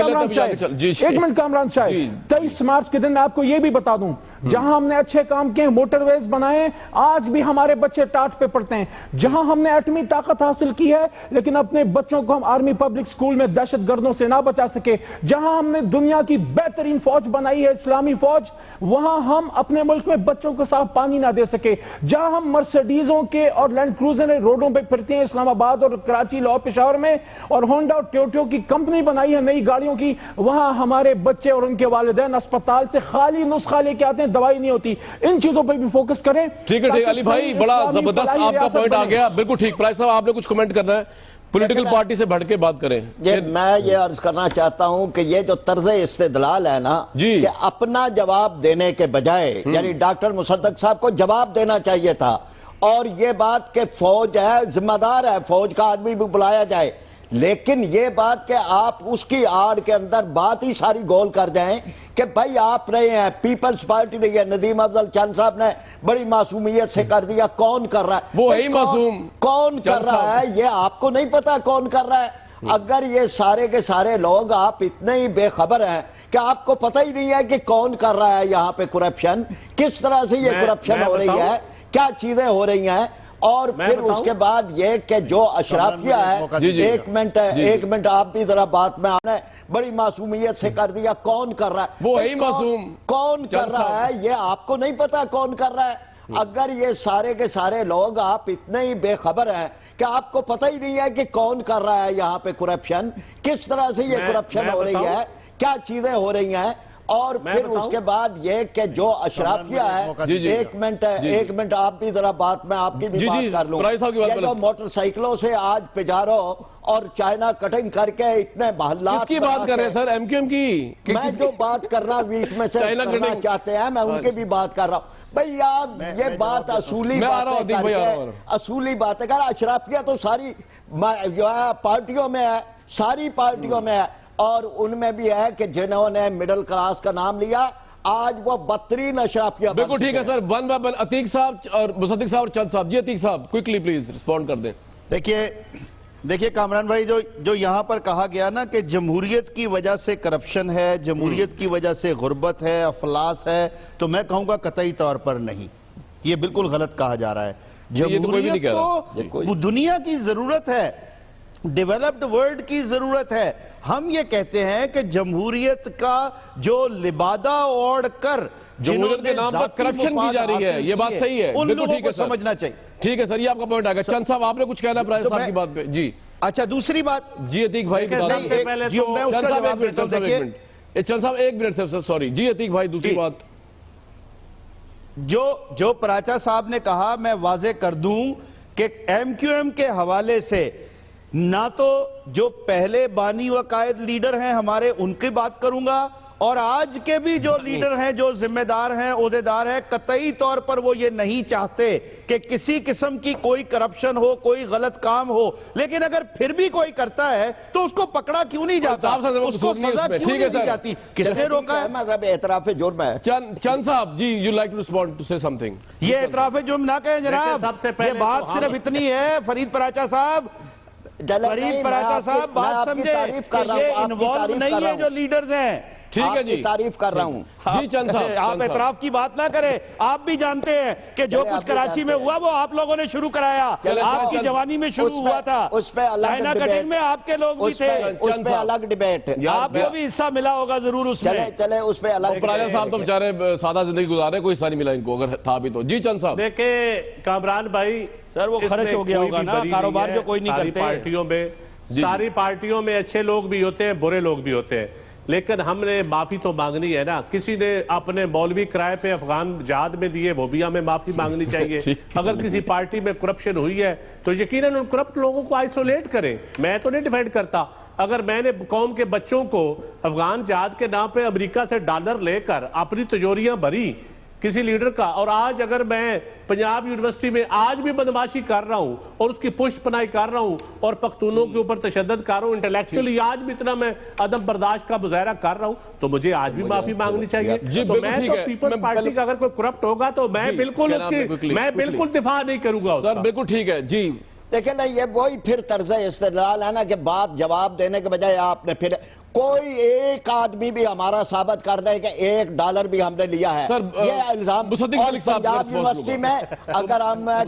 S2: کامران شاہد, 23 مارچ کے دن میں آپ کو یہ بھی بتا دوں, جہاں ہم نے اچھے کام کیے, موٹر ویز بنائے, آج بھی ہمارے بچے ٹاٹ پہ پڑتے ہیں. جہاں ہم نے ایٹمی طاقت حاصل کی ہے لیکن اپنے بچوں کو ہم آرمی پبلک سکول میں دہشت گردوں سے نہ بچا سکے. جہاں ہم نے دنیا کی بہترین فوج بنائی ہے, اسلامی فوج, وہاں ہم اپنے ملک میں بچوں کو صاف پانی نہ دے سکے. جہاں ہم مرسیڈیزوں کے اور لینڈ کروزر روڈوں پہ پھرتے ہیں اسلام آباد اور کراچی, لاہور, پشاور میں, اور ہونڈا اور ٹویوٹا کی کمپنی بنائی ہے نئی گاڑیوں کی, وہاں ہمارے بچے اور ان کے والدین اسپتال سے خالی نسخہ لے کے آتے ہیں, دوائی نہیں ہوتی. ان چیزوں پہ بھی فوکس کریں.
S1: ٹھیک ہے علی بھائی, بڑا زبردست آپ کا پوائنٹ آ گیا. بالکل ٹھیک. پرائز صاحب آپ نے کچھ کمنٹ کرنا ہے, پولیٹیکل پارٹی سے بڑھ کے بات کریں.
S3: میں یہ عرض کرنا چاہتا ہوں کہ یہ جو طرز استدلال ہے نا, کہ اپنا جواب دینے کے بجائے, یعنی ڈاکٹر مصدق صاحب کو جواب دینا چاہیے تھا, اور یہ بات کہ فوج ہے, ذمہ دار ہے, فوج کا آدمی بھی بلایا جائے. لیکن یہ بات کہ آپ اس کی آڑ کے اندر بات ہی ساری گول کر جائیں کہ بھائی آپ رہے ہیں, پیپلز پارٹی رہی ہے, ندیم افضل چند صاحب نے بڑی معصومیت سے کر دیا. کون کر رہا ہے
S1: وہ ہی معصوم,
S3: کون کر رہا ہے یہ آپ کو نہیں پتا کون کر رہا ہے. اگر یہ سارے کے سارے لوگ آپ اتنے ہی بے خبر ہیں کہ آپ کو پتہ ہی نہیں ہے کہ کون کر رہا ہے یہاں پہ کرپشن, کس طرح سے یہ کرپشن ہو رہی ہے, کیا چیزیں ہو رہی ہیں, اور پھر اس کے بعد یہ کہ جو اشرافیہ ہے, ایک منٹ آپ بھی ذرا بات میں آنا ہے, بڑی معصومیت سے کر دیا. کون کر رہا ہے
S1: وہ ہی معصوم,
S3: کون کر رہا ہے یہ آپ کو نہیں پتا کون کر رہا ہے. اگر یہ سارے کے سارے لوگ آپ اتنے ہی بے خبر ہیں کہ آپ کو پتہ ہی نہیں ہے کہ کون کر رہا ہے یہاں پہ کرپشن, کس طرح سے یہ کرپشن ہو رہی ہے, کیا چیزیں ہو رہی ہیں, اور پھر اس کے بعد یہ کہ جو اشرافیہ ہے, ایک منٹ آپ بھی ذرا بات میں آپ کی بھی بات کر لوں. یہ جو موٹر سائیکلوں سے آج پجارو اور چائنا کٹنگ کر کے اتنے محلات,
S1: کس کی بات کر رہے ہیں سر, ایم کیو ایم کی؟
S3: میں جو بات کرنا ویٹ میں سے کرنا چاہتے ہیں, میں ان کے بھی بات کر رہا ہوں. بھئی آپ یہ بات اصولی باتیں کر کے, اصولی باتیں کر, اشرافیہ تو ساری جو ہے پارٹیوں میں ہے, ساری پارٹیوں میں ہے. اور ان میں بھی ہے کہ جنہوں نے مڈل کلاس کا نام لیا آج وہ بدترین اشرافیہ بن
S1: بالکل ٹھیک ہے سر، ون بائی ون عتیق صاحب اور مصدق صاحب اور چند صاحب. جی عتیق صاحب کوئکلی پلیز رسپونڈ کر دیں.
S4: دیکھیے کامران بھائی، جو یہاں پر کہا گیا نا کہ جمہوریت کی وجہ سے کرپشن ہے، جمہوریت کی وجہ سے غربت ہے، افلاس ہے، تو میں کہوں گا قطعی طور پر نہیں، یہ بالکل غلط کہا جا رہا ہے.
S1: یہ تو کوئی بھی نہیں کہہ رہا.
S4: جمہوریت دنیا کی ضرورت ہے، ڈیولپڈ ورلڈ کی ضرورت ہے. ہم یہ کہتے ہیں کہ جمہوریت کا جو لبادہ اوڑھ کر
S1: جمہوریت کے نام پر کرپشن کی جا رہی ہے، یہ بات صحیح ہے.
S4: ان
S1: بالکل
S4: لوگوں
S1: ٹھیک ہے
S4: کو
S1: سر،
S4: سمجھنا چاہیے.
S1: ٹھیک ہے سر، یہ آپ کا پوائنٹ آگا. چند صاحب آپ نے کچھ کہنا پرائز صاحب کی بات پہ؟ جی
S4: اچھا دوسری بات،
S1: جی عتیق بھائی بتا
S5: سب سے پہلے
S4: جی میں اس کا جواب دیتا ہوں. دیکھیے
S1: چند صاحب ایک منٹ سر، سوری. جی عتیق بھائی دوسری بات.
S4: جو پراچا صاحب نے کہا میں واضح کر دوں کہ ایم کیو ایم کے حوالے سے نہ تو جو پہلے بانی و قائد لیڈر ہیں ہمارے ان کی بات کروں گا، اور آج کے بھی جو لیڈر ہیں، جو ذمہ دار ہیں، عہدیدار ہیں، قطعی طور پر وہ یہ نہیں چاہتے کہ کسی قسم کی کوئی کرپشن ہو، کوئی غلط کام ہو. لیکن اگر پھر بھی کوئی کرتا ہے تو اس کو پکڑا کیوں نہیں جاتا، اس کو سزا کیوں نہیں دی جاتی، کس نے روکا ہے؟
S3: مطلب اعتراف جرم ہے.
S1: چند صاحب جی you like to respond to say some thing.
S4: یہ اعتراف جرم نہ کہیں جناب،
S5: سب سے پہلے
S4: یہ بات صرف اتنی ہے فرید پراچا صاحب، فرید پراچا صاحب بات سمجھے کہ یہ انوالو نہیں ہے جو لیڈرز ہیں.
S1: ٹھیک ہے جی،
S3: تعریف کر رہا ہوں.
S1: جی چند صاحب
S4: آپ اعتراف کی بات نہ کریں. آپ بھی جانتے ہیں کہ جو کچھ کراچی میں ہوا وہ آپ لوگوں نے شروع کرایا، آپ کی جوانی میں شروع ہوا تھا.
S3: اس پہ
S4: چائنا کٹنگ میں آپ کے لوگ بھی تھے،
S3: اس پہ الگ ڈیبیٹ.
S4: آپ کو بھی حصہ ملا ہوگا ضرور اس میں.
S3: چلے اس پہ الگ.
S1: پراجا صاحب تو بچارے سادہ زندگی گزار رہے، کوئی حصہ نہیں ملا ان کو، اگر تھا بھی تو. جی چند صاحب.
S5: دیکھیں کامران بھائی،
S4: سر وہ خرچ ہو گیا ہوگا نا، کاروبار جو کوئی نہیں کرتے.
S5: ساری پارٹیوں میں اچھے لوگ بھی ہوتے ہیں، برے لوگ بھی ہوتے ہیں، لیکن ہم نے معافی تو مانگنی ہے نا. کسی نے اپنے مولوی کرائے پہ افغان جہاد میں دیے، وہ بھی ہمیں معافی مانگنی چاہیے. اگر کسی پارٹی میں کرپشن ہوئی ہے تو یقیناً ان کرپٹ لوگوں کو آئسولیٹ کریں. میں تو نہیں ڈیفینڈ کرتا. اگر میں نے قوم کے بچوں کو افغان جہاد کے نام پہ امریکہ سے ڈالر لے کر اپنی تجوریاں بھری کسی لیڈر کا، اور آج اگر میں پنجاب یونیورسٹی میں آج بھی بدماشی کر رہا ہوں اور اس کی پشت پناہی کر رہا ہوں اور پختونوں کے اوپر تشدد کر رہا ہوں، انٹلیکچولی آج بھی اتنا میں عدم برداشت کا مظاہرہ کر رہا ہوں، تو مجھے آج بھی معافی مانگنی چاہیے. تو میں تو پیپلز پارٹی کا اگر کوئی کرپٹ ہوگا تو میں بالکل اس کی میں بالکل دفاع نہیں کروں گا.
S1: سر بالکل ٹھیک ہے. جی
S3: دیکھیں نا، یہ وہی پھر طرز استدلال ہے نا کہ بات جواب دینے کے بجائے آپ نے پھر کوئی ایک آدمی بھی ہمارا ثابت کر دے کہ $1 بھی ہم نے لیا ہے. یہ الزام. اور پنجاب یونیورسٹی میں اگر ہم
S5: میں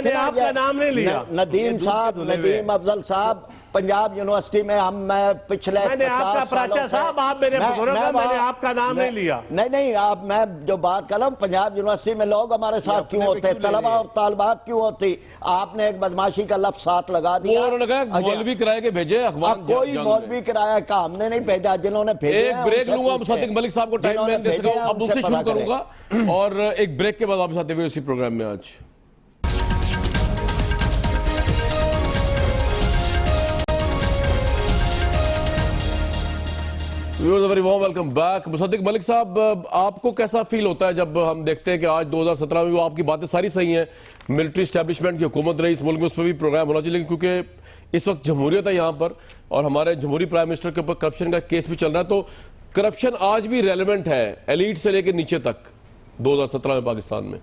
S5: نے آپ کا نام نہیں لیا.
S3: ندیم صاحب، ندیم افضل صاحب، پنجاب یونیورسٹی میں میں پچھلے 50 سالوں سے
S5: میں نے آپ کا نام نہیں لیا.
S3: نہیں آپ میں جو بات کر رہا ہوں، پنجاب یونیورسٹی میں لوگ ہمارے ساتھ کیوں ہوتے، طلبہ اور طالبات کیوں ہوتی. آپ نے ایک بدماشی کا لفظ ساتھ لگا دیا.
S1: مولوی کرائے کے بھیجے اخبار.
S3: کوئی مولوی کرایہ کا ہم نے نہیں بھیجا، جنہوں نے بھیجے.
S1: ایک بریک لوں گا، مصدق ملک صاحب کو ٹائم میں دے سکتا ہوں، اب دوسری شروع کروں گا اور ایک بریک کے بعد واپس آتے ہوئے اسی پروگرام میں. آج ویری وارم ویلکم بیک. مصدق ملک صاحب، آپ کو کیسا فیل ہوتا ہے جب ہم دیکھتے ہیں کہ آج 2017 میں وہ آپ کی باتیں ساری صحیح ہیں، ملٹری اسٹیبلشمنٹ کی حکومت رہی اس ملک میں، اس پہ بھی پروگرام ہونا چاہیے کیونکہ اس وقت جمہوریت ہے یہاں پر اور ہمارے جمہوری پرائم منسٹر کے اوپر کرپشن کا کیس بھی چل رہا ہے، تو کرپشن آج بھی ریلیونٹ ہے ایلیٹ سے لے کے نیچے تک 2017 میں پاکستان میں؟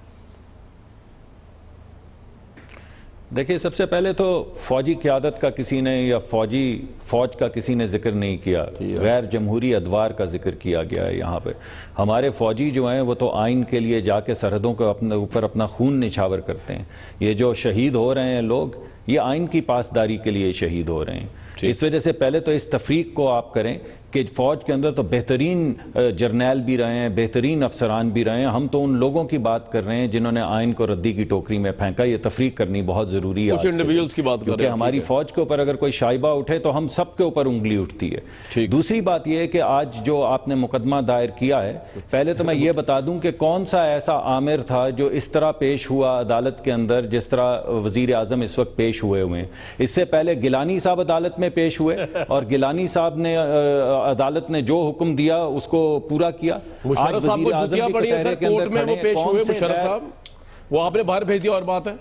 S6: دیکھیے، سب سے پہلے تو فوجی قیادت کا کسی نے یا فوج کا کسی نے ذکر نہیں کیا، غیر جمہوری ادوار کا ذکر کیا گیا ہے یہاں پہ. ہمارے فوجی جو ہیں وہ تو آئین کے لیے جا کے سرحدوں کو اپنے اوپر اپنا خون نچھاور کرتے ہیں. یہ جو شہید ہو رہے ہیں لوگ، یہ آئین کی پاسداری کے لیے شہید ہو رہے ہیں. اس وجہ سے پہلے تو اس تفریق کو آپ کریں کہ فوج کے اندر تو بہترین جرنیل بھی رہے ہیں، بہترین افسران بھی رہے ہیں. ہم تو ان لوگوں کی بات کر رہے ہیں جنہوں نے آئین کو ردی کی ٹوکری میں پھینکا. یہ تفریق کرنی بہت ضروری ہے کیونکہ ہماری فوج کے اوپر اگر کوئی شائبہ اٹھے تو ہم سب کے اوپر انگلی اٹھتی ہے. دوسری بات یہ ہے کہ آج جو آپ نے مقدمہ دائر کیا ہے، پہلے تو میں یہ بتا دوں کہ کون سا ایسا آمر تھا جو اس طرح پیش ہوا عدالت کے اندر جس طرح وزیر اعظم اس وقت پیش ہوئے ہیں. اس سے پہلے گیلانی صاحب عدالت میں پیش ہوئے اور گیلانی صاحب نے عدالت نے جو حکم دیا اس کو پورا کیا.
S1: مشرف صاحب کو جوتیاں پڑی ہیں سر، کورٹ میں وہ پیش ہوئے. مشرف صاحب وہ آپ نے باہر بھیج دیا اور بات ہے.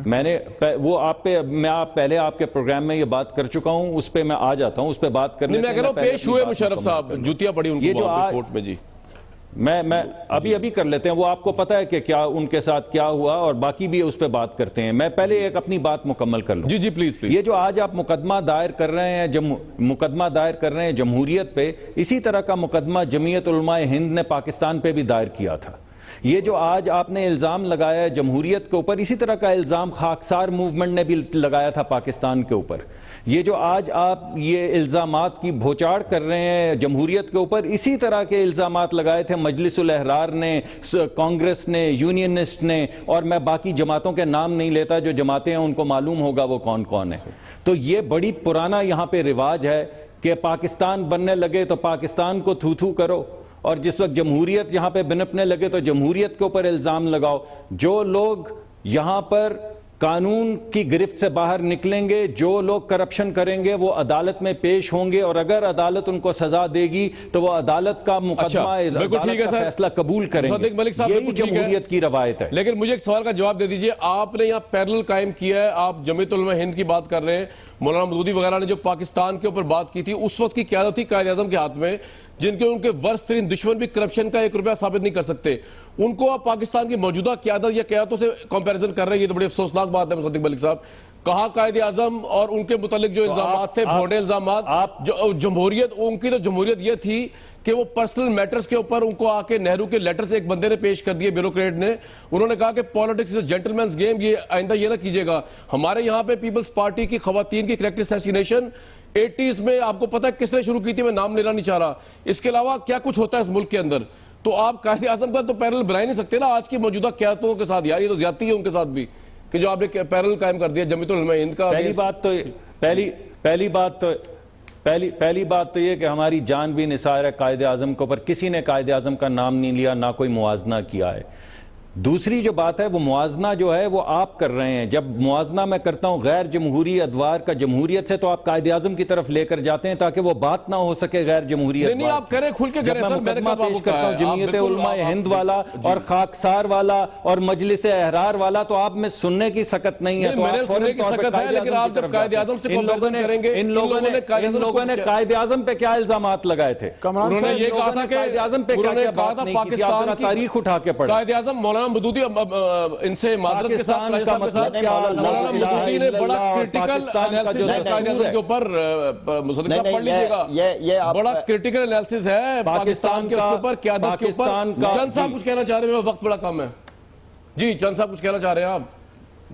S6: میں نے وہ پہلے آپ کے پروگرام میں یہ بات کر چکا ہوں, اس پہ میں آ جاتا ہوں, اس پہ بات کرنے
S1: میں کہہ رہا ہوں پیش ہوئے مشرف صاحب, جوتیاں پڑی ان کو وہاں پہ کورٹ میں. جی
S6: میں ابھی کر لیتے ہیں, وہ آپ کو پتا ہے کہ کیا ان کے ساتھ کیا ہوا, اور باقی بھی اس پہ بات کرتے ہیں. میں پہلے ایک اپنی بات مکمل کر لوں.
S1: جی پلیز.
S6: یہ جو آج آپ مقدمہ دائر کر رہے ہیں جمہوریت پہ, اسی طرح کا مقدمہ جمعیت علماء ہند نے پاکستان پہ بھی دائر کیا تھا. یہ جو آج آپ نے الزام لگایا ہے جمہوریت کے اوپر, اسی طرح کا الزام خاکسار موومنٹ نے بھی لگایا تھا پاکستان کے اوپر. یہ جو آج آپ یہ الزامات کی بھوچاڑ کر رہے ہیں جمہوریت کے اوپر, اسی طرح کے الزامات لگائے تھے مجلس الاحرار نے, کانگریس نے, یونینسٹ نے, اور میں باقی جماعتوں کے نام نہیں لیتا, جو جماعتیں ہیں ان کو معلوم ہوگا وہ کون کون ہیں. تو یہ بڑی پرانا یہاں پہ رواج ہے کہ پاکستان بننے لگے تو پاکستان کو تھو تھو کرو, اور جس وقت جمہوریت یہاں پہ بنپنے لگے تو جمہوریت کے اوپر الزام لگاؤ. جو لوگ یہاں پر قانون کی گرفت سے باہر نکلیں گے, جو لوگ کرپشن کریں گے, وہ عدالت میں پیش ہوں گے, اور اگر عدالت ان کو سزا دے گی تو وہ عدالت کا مقدمہ, عدالت کا فیصلہ قبول کریں گے. یہی جمہوریت کی روایت ہے.
S1: لیکن مجھے ایک سوال کا جواب دے دیجئے, آپ نے یہاں پیرلل قائم کیا ہے, آپ جمعیت علماء ہند کی بات کر رہے ہیں, مولانا مودودی وغیرہ نے جو پاکستان کے اوپر بات کی تھی, اس وقت کی قیادت تھی قائد اعظم کے ہاتھ میں, ان کے ورست ترین دشمن بھی کرپشن کا 1 روپیہ ثابت نہیں کر سکتے. ان کو آپ پاکستان کی موجودہ قیادت یا قیادتوں سے کمپیریزن کر رہے ہیں, یہ تو بڑی افسوسناک بات ہے مصدق ملک صاحب. کہا قائد اعظم اور ان کے متعلق جو الزامات تھے, بھونڈے الزامات, جمہوریت, ان کی تو جمہوریت یہ تھی کہ وہ پرسنل میٹرز کے اوپر ان کو آ کے نہرو کے لیٹرز ایک بندے نے پیش کر دیے, بیوروکریٹ نے. انہوں نے کہا کہ پالیٹکس از اے جنٹلمینز گیم, یہ آئندہ یہ نہ کیجیے گا. ہمارے یہاں پہ پیپلز پارٹی کی خواتین کی کریکٹ اسیسینیشن 80s میں آپ کو پتا ہے کس نے شروع کی تھی, میں نام لینا نہیں چاہ رہا. اس کے علاوہ کیا کچھ ہوتا ہے اس ملک کے اندر, تو آپ قائد اعظم کا تو پیرل بنا ہی نہیں سکتے نا آج کی موجودہ قیادتوں کے ساتھ. یار یہ تو زیادتی ہے ان کے ساتھ بھی کہ جو آپ نے پیرل قائم کر دیا جمعیت علماء ہند کا.
S6: پہلی بات تو یہ کہ ہماری جان بھی نثار ہے قائد اعظم کے اوپر, کسی نے قائد اعظم کا نام نہیں لیا, نہ کوئی موازنہ کیا ہے. دوسری جو بات ہے وہ موازنہ جو ہے وہ آپ کر رہے ہیں. جب موازنہ میں کرتا ہوں غیر جمہوری ادوار کا جمہوریت سے, تو آپ قائد اعظم کی طرف لے کر جاتے ہیں تاکہ وہ بات نہ ہو سکے غیر جمہوری ادوار.
S1: نہیں آپ کریں کھل کے کریں سر, میں
S6: مقدمہ پیش کرتا ہوں جمعیت علماء ہند والا اور خاکسار والا اور مجلس احرار والا, تو آپ میں سننے کی سکت نہیں ہے.
S1: میرے سننے کی سکت ہے, لیکن آپ جب قائد اعظم سے کمپیریزن کریں گے,
S6: ان لوگوں نے قائد اعظم پہ کیا الزامات لگائے تھے.
S1: انہوں نے یہ کہا تھا کہ
S6: قائد اعظم پہ کیا بات نہیں کی تھی, آپ تاریخ اٹھا کے پڑھیں.
S1: قائد اعظم مولانا مودودی ان سے معذرت کے ساتھ مولانا مودودی نے بڑا کرٹیکل انالیسس ہے قائد اعظم کے اوپر, مصدق صاحب پڑھ لیجئے گا, بڑا کرٹیکل انالیسس ہے پاکستان کے اس کے اوپر, قیادت کے اوپر. چند صاحب کچھ کہنا چاہ رہے ہیں, وقت بڑا کم ہے. جی چند صاحب کچھ کہنا چاہ رہے ہیں آپ.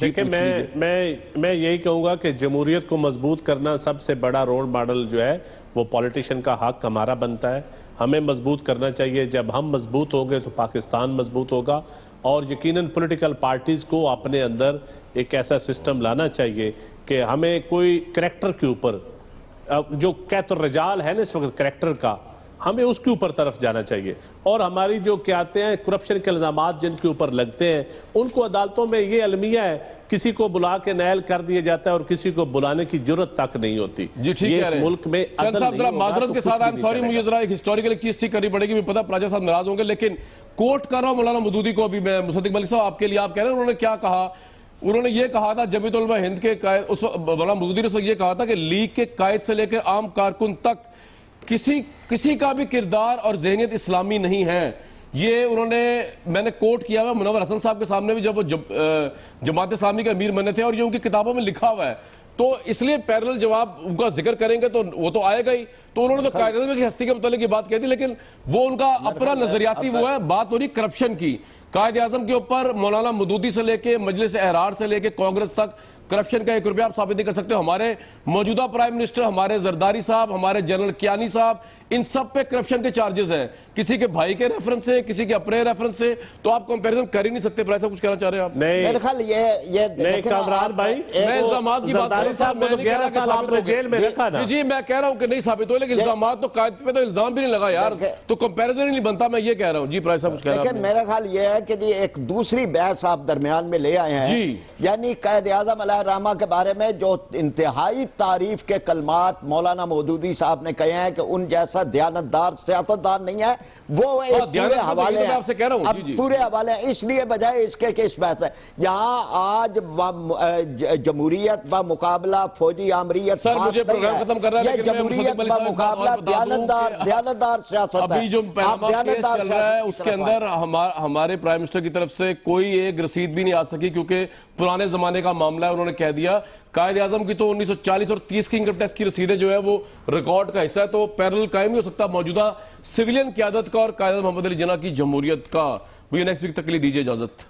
S5: دیکھیں میں یہی کہوں گا کہ جمہوریت کو مضبوط کرنا سب سے بڑا رول ماڈل جو ہے وہ پولیٹیشین کا حق ہمارا بنتا ہے. ہمیں مضبوط کرنا چاہیے. جب ہم مضبوط ہوں گے تو پاکستان مضبوط ہوگا, اور یقیناً پولیٹیکل پارٹیز کو اپنے اندر ایک ایسا سسٹم لانا چاہیے کہ ہمیں کوئی کریکٹر کے اوپر, جو قیت الرجال ہے نا اس وقت کریکٹر کا, ہمیں اس کے اوپر طرف جانا چاہیے. اور ہماری جو قیادتیں ہیں, کرپشن کے الزامات جن کے اوپر لگتے ہیں, ان کو عدالتوں میں یہ المیہ ہے, کسی کو بلا کے نیل کر دیا جاتا ہے اور کسی کو بلانے کی جرت تک نہیں ہوتی. یہ اس ملک میں
S1: چند صاحب ذرا معذرت کے ساتھ, I'm sorry, مجھے ذرا ایک ہسٹوریکل ایک چیز ٹھیک کرنی پڑے گی. میں پتہ پراجا صاحب ناراض ہوں گے, لیکن کوٹ کر رہا ہوں مولانا مودودی کو. ابھی میں مصدق ملک صاحب آپ کے لیے, آپ کہہ رہے ہیں انہوں نے کیا کہا. انہوں نے یہ کہا تھا جمعیت علماء ہند کے قائد, مولانا مودودی نے یہ کہا تھا کہ لیگ کے قائد سے لے کے عام کارکن تک کسی کا بھی کردار اور ذہنیت اسلامی نہیں ہے. یہ انہوں نے, میں نے کوٹ کیا ہوا منور حسن صاحب کے سامنے بھی جب وہ جماعت اسلامی کے امیر بنے تھے, اور یہ ان کی کتابوں میں لکھا ہوا ہے. تو اس لیے پیرل جواب ان کا ذکر کریں گے تو وہ تو آئے گا ہی. تو انہوں نے تو قائد اعظم کی ہستی کے متعلق یہ بات کہی تھی, لیکن وہ ان کا اپنا نظریاتی وہ ہے. بات ہو رہی کرپشن کی. قائد اعظم کے اوپر مولانا مودودی سے لے کے مجلس احرار سے لے کے کانگریس تک کرپشن کا 1 روپیہ آپ ثابت نہیں کر سکتے. ہمارے موجودہ پرائم منسٹر, ہمارے زرداری صاحب, ہمارے جنرل کیانی صاحب, ان سب پہ کرپشن کے چارجز ہیں, کسی کے بھائی کے ریفرنس سے, کسی کے اپنے ریفرنس سے. تو آپ کمپیریزن کر ہی نہیں سکتے. پرائز صاحب کچھ کہنا چاہ رہے ہیں آپ؟
S3: میرے خیال یہ
S5: کامران بھائی,
S1: میں الزامات کی بات کر رہا ہوں, میں نہیں کہہ رہا کہ ثابت ہو
S5: جیل میں رکھا نا.
S1: جی میں کہہ رہا ہوں کہ نہیں ثابت ہوئے, لیکن الزامات تو قائد پہ تو الزام بھی نہیں لگا یار, تو کمپیریزن ہی نہیں بنتا. میں یہ کہہ رہا ہوں. جی پرائز صاحب کچھ کہہ رہا ہوں.
S3: میرا خیال یہ ہے کہ جی ایک دوسری بحث آپ درمیان میں لے آئے ہیں, یعنی قائد اعظم علیہ الرحمہ کے بارے میں جو انتہائی تعریف کے کلمات مولانا مودودی صاحب نے کہے ہیں کہ ان جیسا دیانتدار سیاستدان نہیں ہے، وہ ایک پورے
S1: دیانت
S3: حوالے
S1: میں
S3: ہیں،
S1: آپ سے کہہ رہا ہوں،
S3: اب
S1: جی جی
S3: پورے حوالے ہیں، اس لیے بجائے اس کے کہ اس بحث میں یہاں آج جمہوریت بمقابلہ فوجی آمریت
S1: سر
S3: بات
S1: مجھے
S3: نہیں
S1: پروگرام
S3: ہے،
S1: ختم کرنا ہے،
S3: یہ
S1: لیکن میں
S3: جمہوریت
S1: مصدق علی صاحب
S3: بمقابلہ
S1: کو بتا دوں کہ
S3: دیانتدار سیاست ہے۔
S1: ابھی جو
S3: آپ
S1: پہلگام کیس
S3: دیانتدار
S1: چل رہا ہے
S3: سیاست
S1: اس
S3: کی
S1: کے
S3: طرف
S1: اندر ہمارے پرائم منسٹر کی طرف سے کوئی ایک رسید بھی نہیں آ سکی، کیونکہ پرانے زمانے کا معاملہ ہے، انہوں نے کہہ دیا قائد اعظم کی تو 1940 اور 30 کی انکم ٹیکس کی رسیدیں جو ہے وہ ریکارڈ کا حصہ ہے، تو پیرل قائم نہیں ہو سکتا موجودہ سویلین قیادت کا اور قائد اعظم محمد علی جناح کی جمہوریت کا۔ مجھے نیکسٹ ویک تک کے لیے دیجیے اجازت۔